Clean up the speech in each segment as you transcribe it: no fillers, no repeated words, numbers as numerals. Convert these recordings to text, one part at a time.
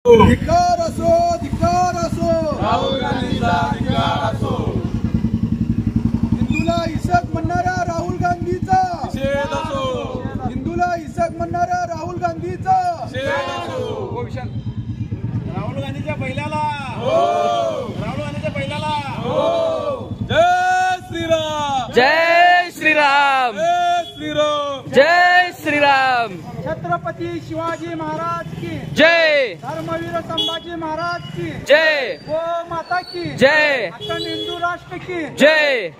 धिक्कार असो, धिक्कार असो, राहुल गांधीचा धिक्कार असो, हिंदूला हिंसक म्हणणाऱ्या राहुल गांधीचा निषेध असो, हिंदूला हिंसक म्हणणाऱ्या राहुल गांधीचा निषेध असो, राहुल गांधीच्या बैलाला राहुल गांधीच्या बैलाला जय श्रीराम, जय श्रीराम, जय श्रीराम, जय श्रीराम, छत्रपती शिवाजी महाराज की जय, धर्मवीर संभाजी महाराज की जय, गो माता की जय, अखंड हिंदू राष्ट्र की जय।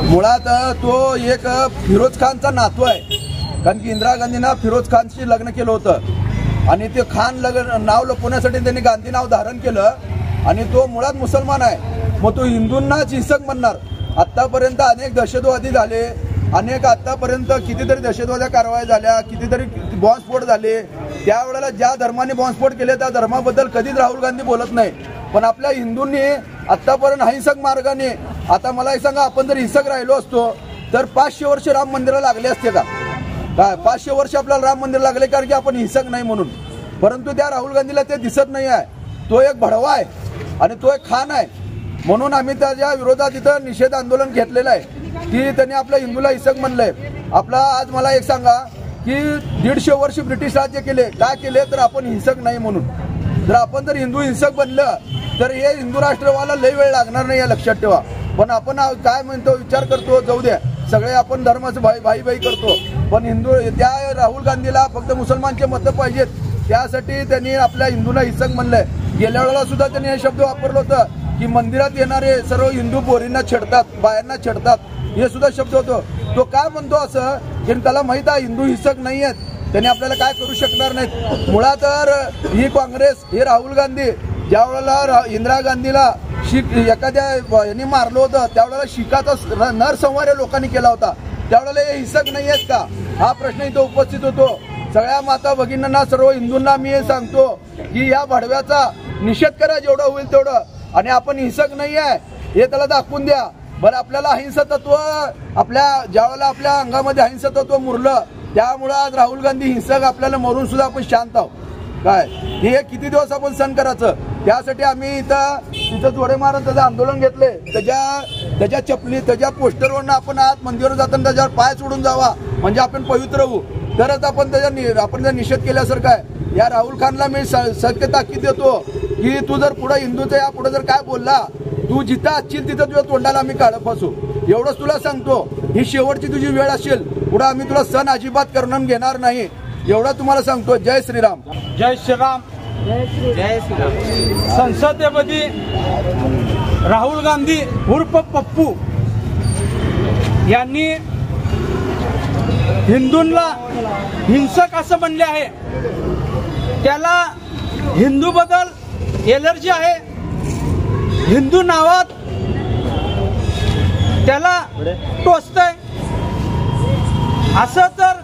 मुळात तो एक फिरोज खानचा नातू आहे, कारण की इंदिरा गांधींना फिरोज खानशी लग्न केलं होतं आणि ते खान नाव लपवण्यासाठी त्यांनी गांधी नाव धारण केलं आणि तो मुळात मुसलमान आहे, मग तो हिंदूंनाच हिंसक म्हणणार। आतापर्यंत अनेक दहशतवादी झाले, अनेक आतापर्यंत कितीतरी दहशतवादी कारवाई झाल्या, कितीतरी बॉम्बस्फोट झाले, त्यावेळेला ज्या धर्माने बॉम्बस्फोट केले त्या धर्माबद्दल कधीच राहुल गांधी बोलत नाही, पण आपल्या हिंदूंनी आतापर्यंत अहिंसक मार्गाने, आता मला एक सांगा, आपण जर हिंसक राहिलो असतो तर 500 वर्ष राम मंदिराला लागले असते का? काय 500 वर्ष आपल्याला राम मंदिर लागले कारण की आपण हिंसक नाही म्हणून, परंतु त्या राहुल गांधीला ते दिसत नाही आहे, तो एक भडवा आहे आणि तो एक खान आहे, म्हणून आम्ही त्याच्या विरोधात इथं निषेध आंदोलन घेतलेलं आहे की त्यांनी आपल्या हिंदूला हिंसक म्हणलंय। आपला आज मला एक सांगा की 150 वर्ष ब्रिटिश राज्य केले, काय केले तर आपण हिंसक नाही म्हणून, जर आपण जर हिंदू हिंसक बनलं तर हे हिंदू राष्ट्रवाला लय वेळ लागणार नाही, लक्षात ठेवा। पण आपण काय म्हणतो, विचार करतो, जाऊ द्या सगळे आपण धर्माचं भाई भाई करतो, पण हिंदू त्या राहुल गांधीला फक्त मुसलमानचे मतं पाहिजेत, त्यासाठी त्यांनी आपल्या हिंदूला हिंसक म्हणलंय। गेल्या वेळेला सुद्धा त्यांनी हे शब्द वापरलं होतं की मंदिरात येणारे सर्व हिंदू पोरींना छेडतात, बायांना छेडतात, हे सुद्धा शब्द होतो। तो काय म्हणतो असं की त्याला माहित आहे हिंदू हिंसक नाही आहेत, त्यांनी आपल्याला काय करू शकणार नाहीत। मुळात तर ही काँग्रेस, हे राहुल गांधी ज्या वेळेला इंदिरा गांधीला एखाद्या यांनी मारलं होतं त्यावेळेला शिखाचा नरसंहार लोकांनी केला होता, त्यावेळेला हे हिंसक नाही आहेत का, हा प्रश्न इथं उपस्थित होतो। सगळ्या माता भगिनींना, सर्व हिंदूंना मी हे सांगतो की या भडव्याचा निषेध करा जेवढं होईल तेवढं, आणि आपण हिंसक नाही आहे हे त्याला दाखवून द्या। बरं, आपल्याला अहिंसा तत्व ज्यावेळेला आपल्या अंगामध्ये अहिंसा तत्व मुरलं त्यामुळे आज राहुल गांधी हिंसक आपल्याला मरून सुद्धा आपण शांत आहोत। काय हे किती दिवस आपण सण करायचं, त्यासाठी आम्ही तिथं जोडे मारून त्याचं आंदोलन घेतले, त्याच्या चपली, त्याच्या पोस्टरवरनं आपण आज मंदिरावर जाताना त्याच्यावर पाय सोडून जावा, म्हणजे आपण पवित्र होऊ, तरच आपण त्याचा निषेध केल्यासारखं आहे। या राहुल खानला मी सत्य ताकीद देतो की तू जर पुढे हिंदूच्या या पुढे जर काय बोलला, तू जिथं असशील तिथं तुझ्या तोंडाला आम्ही काढ फसू, एवढंच तुला सांगतो। ही शेवटची तुझी वेळ असेल, पुढे आम्ही तुला सण अजिबात करून घेणार नाही, एवढं तुम्हाला सांगतो। जय श्रीराम, जय श्रीराम, जय श्रीराम। संसदेमध्ये राहुल गांधी उर्फ पप्पू यांनी हिंदूंना हिंसक असं म्हणले आहे, त्याला हिंदू बद्दल एलर्जी आहे, हिंदू नावात त्याला टोचतंय, असं तर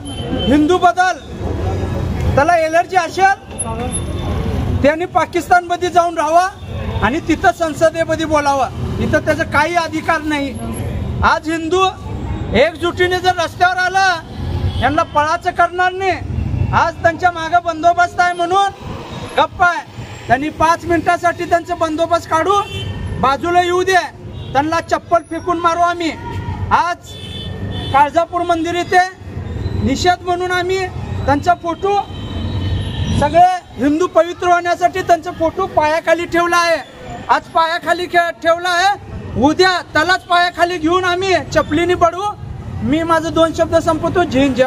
हिंदू बद्दल त्याला एलर्जी असेल त्यांनी पाकिस्तानमध्ये जाऊन राहावा आणि तिथं संसदेमध्ये बोलावं, इथं त्याचा काही अधिकार नाही। आज हिंदू एकजुटीने जर रस्त्यावर आला यांना पळाचं करणार नाही, आज त्यांच्या मागे बंदोबस्त आहे म्हणून गप्प आहे, त्यांनी 5 मिनिटासाठी त्यांचा बंदोबस्त काढू, बाजूला येऊ दे, त्यांना चप्पल फेकून मारू आम्ही। आज काळजापूर मंदिर इथे निषेध म्हणून आम्ही त्यांचा फोटो सगळे हिंदू पवित्र होण्यासाठी त्यांचा फोटो पायाखाली ठेवला आहे. आज पायाखाली ठेवला आहे, उद्या त्यालाच पायाखाली घेऊन आम्ही चपलीने पडू. मी माझं 2 शब्द संपवतो. जय हिंद.